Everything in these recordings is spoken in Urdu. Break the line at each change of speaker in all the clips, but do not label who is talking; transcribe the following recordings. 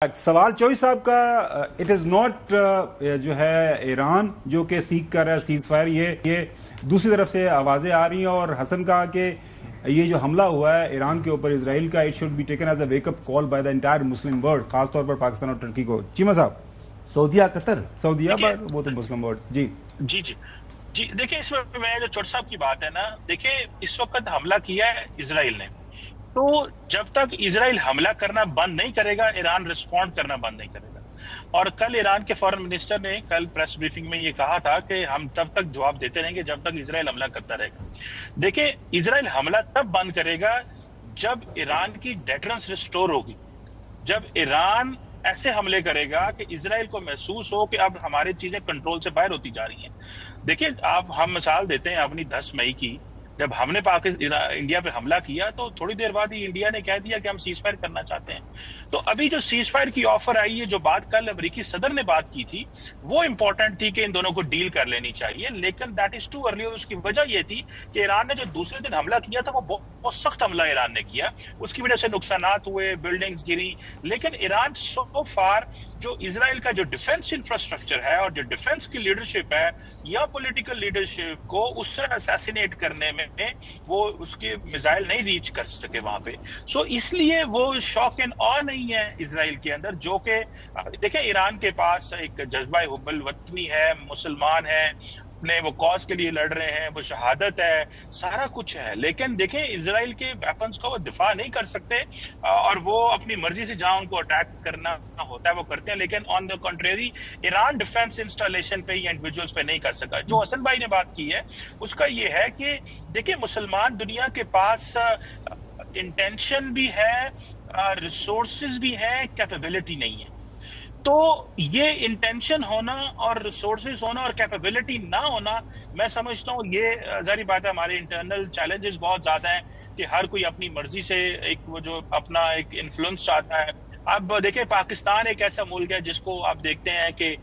سوال چوئی صاحب کا اٹ از ناٹ جو ہے ایران جو کہ سیکھ کر رہا ہے سیز فائر، یہ دوسری طرف سے آوازیں آ رہی ہیں اور حسن کہا کہ یہ جو حملہ ہوا ہے ایران کے اوپر اسرائیل کا، it should be taken as a wake up call by the entire Muslim world, خاص طور پر پاکستان اور ترکی کو۔ چیمہ صاحب،
سعودیہ قطر
سعودیہ وہ تو مسلم ورلڈ۔
جی دیکھیں، اس میں جو چوٹ صاحب کی بات ہے نا، دیکھیں اس وقت حملہ کیا ہے اسرائیل نے، تو جب تک اسرائیل حملہ کرنا بند نہیں کرے گا ایران رسپونڈ کرنا بند نہیں کرے گا۔ اور کل ایران کے فارن منسٹر نے کل پریس بریفنگ میں یہ کہا تھا کہ ہم تب تک جواب دیتے رہیں گے جب تک اسرائیل حملہ کرتا رہے گا۔ دیکھیں اسرائیل حملہ تب بند کرے گا جب ایران کی ڈیٹرنس ریسٹور ہوگی، جب ایران ایسے حملے کرے گا کہ اسرائیل کو محسوس ہو کہ اب ہماری چیزیں کنٹرول سے باہر ہوتی جا رہی ہیں۔ دیکھیں ہم مثال دیتے ہیں اپنی 10 مئی کی، جب ہم نے انڈیا پہ حملہ کیا تو تھوڑی دیر بعد ہی انڈیا نے کہہ دیا کہ ہم سیز فائر کرنا چاہتے ہیں۔ تو ابھی جو سیز فائر کی آفر آئی ہے، جو بات کل امریکی صدر نے بات کی تھی، وہ امپورٹنٹ تھی کہ ان دونوں کو ڈیل کر لینی چاہیے، لیکن دیٹ از ٹو ارلی۔ اس کی وجہ یہ تھی کہ ایران نے جو دوسرے دن حملہ کیا تھا وہ بہت سخت حملہ ایران نے کیا، اس کی وجہ سے نقصانات ہوئے، بلڈنگز گری، لیکن ایران سو فار جو اسرائیل کا جو ڈیفنس انفراسٹرکچر ہے اور جو ڈیفنس کی لیڈرشپ ہے یا پولیٹیکل لیڈرشپ کو اس سے اسیسینیٹ کرنے میں وہ اس کے میزائل نہیں ریچ کر سکے وہاں پہ۔ سو اس لیے وہ شوق اینڈ آ نہیں ہے اسرائیل کے اندر، جو کہ دیکھیں ایران کے پاس ایک جذبہ حب الوطنی ہے، مسلمان ہے، اپنے وہ کاز کے لیے لڑ رہے ہیں، وہ شہادت ہے، سارا کچھ ہے، لیکن دیکھیں اسرائیل کے ویپنز کا وہ دفاع نہیں کر سکتے اور وہ اپنی مرضی سے جہاں ان کو اٹیک کرنا ہوتا ہے وہ کرتے ہیں، لیکن آن دا کنٹریری ایران ڈیفنس انسٹالیشن پہ یا انڈیویجولز پہ نہیں کر سکا۔ جو حسن بھائی نے بات کی ہے اس کا یہ ہے کہ دیکھیں مسلمان دنیا کے پاس انٹینشن بھی ہے، ریسورسز بھی ہیں، کیپیبلٹی نہیں ہے۔ تو یہ انٹینشن ہونا اور ریسورسز ہونا اور کیپیبلٹی نہ ہونا، میں سمجھتا ہوں یہ ظاہری بات ہے، ہمارے انٹرنل چیلنجز بہت زیادہ ہیں کہ ہر کوئی اپنی مرضی سے ایک وہ جو اپنا ایک انفلوئنس چاہتا ہے۔ اب دیکھیں پاکستان ایک ایسا ملک ہے جس کو آپ دیکھتے ہیں کہ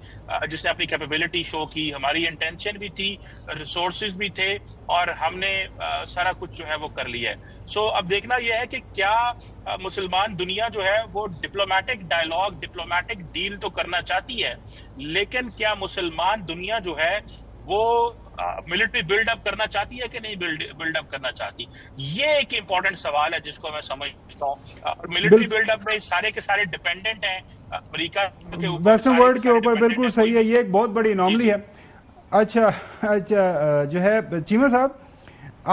جس نے اپنی کیپیبلٹی شو کی، ہماری انٹینشن بھی تھی، ریسورسز بھی تھے اور ہم نے سارا کچھ جو ہے وہ کر لیا ہے۔ سو اب دیکھنا یہ ہے کہ کیا مسلمان دنیا جو ہے وہ ڈپلومیٹک ڈائیلاگ، ڈپلومیٹک ڈیل تو کرنا چاہتی ہے، لیکن کیا مسلمان دنیا جو ہے وہ ملٹری بلڈ اپ کرنا چاہتی ہے کہ نہیں بلڈ اپ کرنا چاہتی؟ یہ ایک امپورٹنٹ سوال ہے جس کو میں سمجھتا ہوں۔ ملٹری بلڈ اپ میں سارے کے سارے ڈیپینڈنٹ ہیں امریکہ کے اوپر،
ویسٹرن ورلڈ کے اوپر، بالکل صحیح ہے، یہ ایک بہت بڑی انوملی ہے۔ اچھا جو ہے چیمہ صاحب،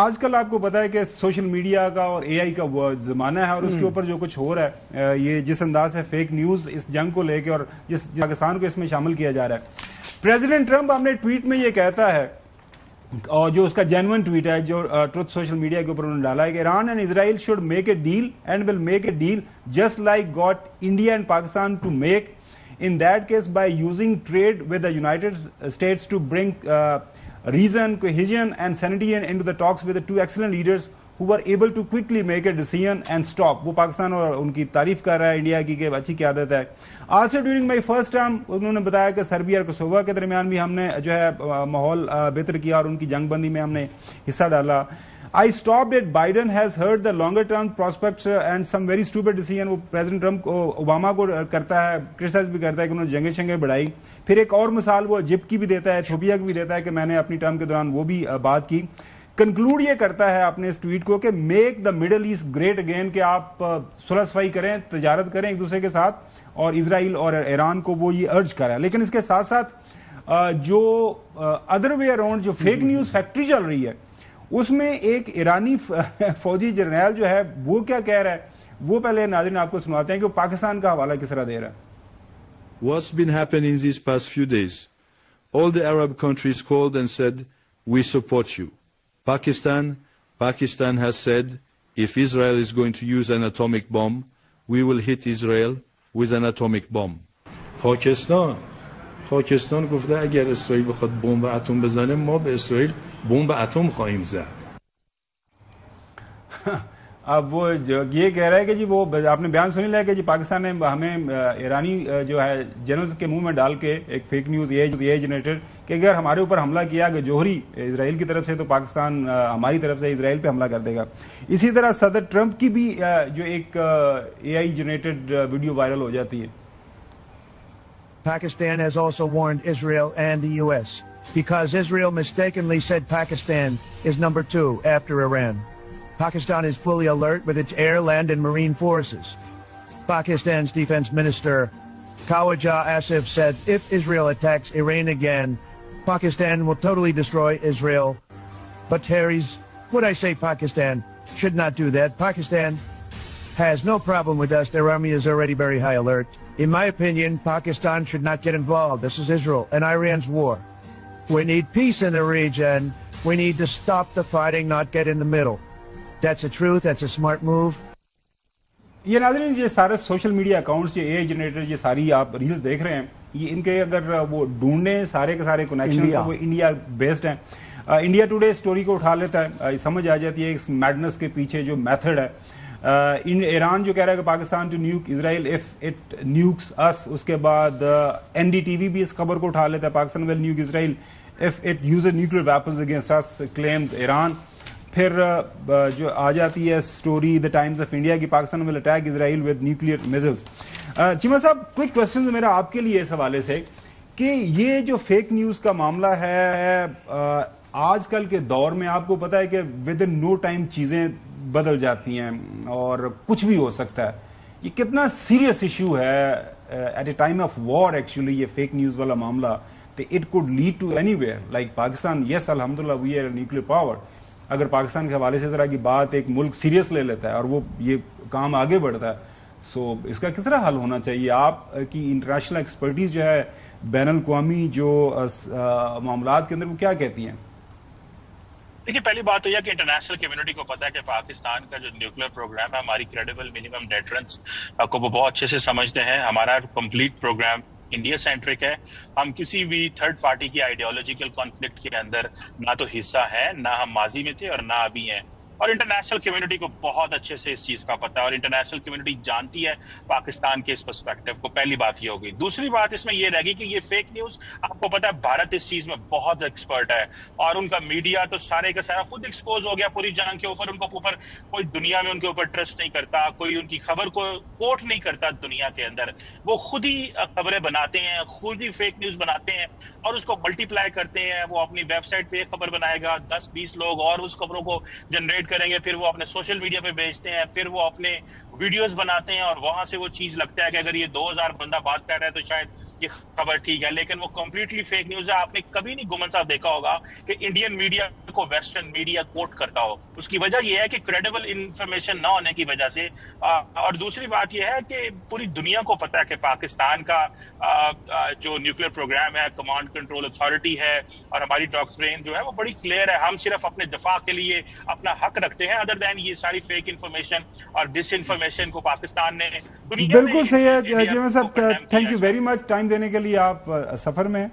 آج کل آپ کو پتا ہے کہ سوشل میڈیا کا اور اے آئی کا زمانہ ہے اور اس کے اوپر جو کچھ ہو رہا ہے، یہ جس انداز سے فیک نیوز اس جنگ کو لے کے اور جس پاکستان کو اس میں شامل کیا جا رہا ہے، پریزیڈنٹ ٹرمپ اپنے ٹویٹ میں یہ کہتا ہے، اور جو اس کا جینوئن ٹویٹ ہے جو ٹروتھ سوشل میڈیا کے اوپر انہوں نے ڈالا ہے کہ Iran and Israel should make a deal and will make a deal just like got India and Pakistan to make, in that case by using trade with the United States to bring reason, cohesion and sanity into the talks with the two excellent leaders who were able to quickly make a decision and stop۔ وہ پاکستان اور ان کی تعریف کر رہا ہے انڈیا کی کہ اچھی قیادت ہے۔ Also during my first term انہوں نے بتایا کہ سربیا اور کوسووا کے درمیان بھی ہم نے جو ہے ماحول بہتر کیا اور ان کی جنگ بندی میں ہم نے حصہ ڈالا۔ I stopped it. Biden has heard the longer term prospects and some very stupid decision۔ وہ پریزیڈنٹ ٹرمپ کو اوباما کو کرتا ہے، کرٹیسائز بھی کرتا ہے کہ انہوں نے جنگیں شنگیں بڑھائی۔ پھر ایک اور مثال وہ ایجپٹ کی بھی دیتا ہے، ایتھوپیا کی بھی دیتا ہے کہ میں نے اپنی ٹرم کے دوران وہ بھی بات کی۔ کنکلوڈ یہ کرتا ہے اپنے اس ٹویٹ کو کہ make the Middle great again, کہ آپ صلح صفائی کریں، تجارت کریں ایک دوسرے کے ساتھ، اور اسرائیل اور ایران کو وہ یہ ارج کر رہا ہے۔ لیکن اس کے ساتھ ساتھ جو ادر وے اراؤنڈ جو فیک نیوز فیکٹری چل رہی ہے، اس میں ایک ایرانی فوجی جرنیل جو ہے وہ کیا کہہ رہا ہے، وہ پہلے ناظرین آپ کو سناتے ہیں کہ وہ پاکستان کا حوالہ کس طرح دے رہا ہے۔
What's been happening these past few days? All the Arab countries called and said, we support you. Pakistan has said, if Israel is going to use an atomic bomb, we will hit Israel with an atomic bomb. Pakistan گفته اگر اسرائیل بخواد بمب اتم بزنه ما به اسرائیل بمب اتم خواهیم زد۔
اب وہ یہ کہہ رہا ہے کہ جی وہ آپ نے بیان سنی لیا کہ جی پاکستان نے ہمیں ایرانی جو ہے جنرلز کے منہ میں ڈال کے ایک فیک نیوز اے آئی جنریٹر کہ اگر ہمارے اوپر حملہ کیا کہ جوہری اسرائیل کی طرف سے تو پاکستان ہماری طرف سے اسرائیل پہ حملہ کر دے گا۔ اسی طرح صدر ٹرمپ کی بھی جو ایک اے آئی جنریٹڈ ویڈیو وائرل ہو جاتی ہے
Pakistan has also warned Israel and the U.S. because Israel mistakenly said Pakistan is number 2 after Iran. Pakistan is fully alert with its air, land, and marine forces. Pakistan's defense minister, Khawaja Asif, said if Israel attacks Iran again, Pakistan will totally destroy Israel. But Harry's, would I say Pakistan should not do that. Pakistan has no problem with us. Their army is already very high alert. In my opinion, Pakistan should not get involved. This is Israel and Iran's war. We need peace in the region. We need to stop the fighting, not get in the middle. That's the truth. That's a smart move.
یہ ناظرین یہ سارے سوشل میڈیا اکاؤنٹس یہ اے جنریٹر یہ ساری آپ ریلز دیکھ رہے ہیں یہ ان کے اگر وہ ڈھونڈیں سارے کے سارے کنیکشن وہ انڈیا بیسڈ ہیں. انڈیا ٹوڈے سٹوری کو اٹھا لیتا ہے سمجھ آ جاتی ہے اس میڈنس کے پیچھے جو میتھڈ ہے. ایران جو کہہ رہا ہے کہ Pakistan to nuke Israel if it nukes us. اس کے بعد این ڈی ٹی وی بھی اس خبر کو اٹھا لیتا ہے Pakistan will nuke Israel if it uses nuclear weapons against us claims Iran. پھر جو آ جاتی ہے story the Times of India کی Pakistan will attack Israel with nuclear missiles. Cheema صاحب کوئک کوشچن میرا آپ کے لیے اس حوالے سے کہ یہ جو فیک نیوز کا معاملہ ہے آج کل کے دور میں آپ کو پتا ہے کہ ود ان نو ٹائم چیزیں بدل جاتی ہیں اور کچھ بھی ہو سکتا ہے. یہ کتنا سیریس ایشو ہے at a time of war actually یہ فیک نیوز والا معاملہ. It could lead to anywhere like Pakistan. Yes الحمدللہ وی آر نیوکلیئر پاور. اگر پاکستان کے حوالے سے اس طرح کی بات ایک ملک سیریس لے لیتا ہے اور وہ یہ کام آگے بڑھتا ہے سو اس کا کس طرح حل ہونا چاہیے؟ آپ کی انٹرنیشنل ایکسپرٹیز جو ہے بین الاقوامی جو معاملات کے اندر وہ کیا کہتی ہیں؟
دیکھیے پہلی بات تو یہ کہ انٹرنیشنل کمیونٹی کو پتا ہے کہ پاکستان کا جو نیوکلیئر پروگرام ہے ہماری کریڈیبل منیمم ڈیٹرنس کو وہ بہت اچھے سے سمجھتے ہیں. ہمارا کمپلیٹ پروگرام انڈیا سینٹرک ہے. ہم کسی بھی تھرڈ پارٹی کی آئیڈیالوجیکل کانفلکٹ کے اندر نہ تو حصہ ہے نہ ہم ماضی میں تھے اور نہ ابھی ہیں. اور انٹرنیشنل کمیونٹی کو بہت اچھے سے اس چیز کا پتا ہے اور انٹرنیشنل کمیونٹی جانتی ہے پاکستان کے اس پرسپیکٹو کو. پہلی بات یہ ہوگی. دوسری بات اس میں یہ رہے گی کہ یہ فیک نیوز آپ کو پتا ہے بھارت اس چیز میں بہت ایکسپرٹ ہے اور ان کا میڈیا تو سارے کا سارا خود ایکسپوز ہو گیا پوری جنگ کے اوپر. ان کو اوپر کوئی دنیا میں ان کے اوپر ٹرسٹ نہیں کرتا, کوئی ان کی خبر کو کوٹ نہیں کرتا دنیا کے اندر. وہ خود ہی خبریں بناتے ہیں, خود ہی فیک نیوز بناتے ہیں اور اس کو ملٹی پلائی کرتے ہیں. وہ اپنی ویب سائٹ پہ ایک خبر بنائے گا, 10-20 لوگ اور اس خبروں کو جنریٹ کریں گے, پھر وہ اپنے سوشل میڈیا پہ بھیجتے ہیں, پھر وہ اپنے ویڈیوز بناتے ہیں اور وہاں سے وہ چیز لگتا ہے کہ اگر یہ 2000 بندہ بات کر رہا ہے تو شاید یہ خبر ٹھیک ہے, لیکن وہ کمپلیٹلی فیک نیوز ہے. آپ نے کبھی نہیں گمن صاحب دیکھا ہوگا کہ انڈین میڈیا کو ویسٹرن میڈیا کوٹ کرتا ہو. اس کی وجہ یہ ہے کہ کریڈیبل انفارمیشن نہ ہونے کی وجہ سے. اور دوسری بات یہ ہے کہ پوری دنیا کو پتا ہے کہ پاکستان کا جو نیوکلیئر پروگرام ہے, کمانڈ کنٹرول اتھارٹی ہے اور ہماری ڈاکٹرین جو ہے وہ بڑی کلیئر ہے. ہم صرف اپنے دفاع کے لیے اپنا حق رکھتے ہیں ادر دین یہ ساری فیک انفارمیشن اور ڈس انفارمیشن کو پاکستان نے
بالکل صحیح ہے. چیمہ صاحب thank you very much time دینے کے لیے. آپ سفر میں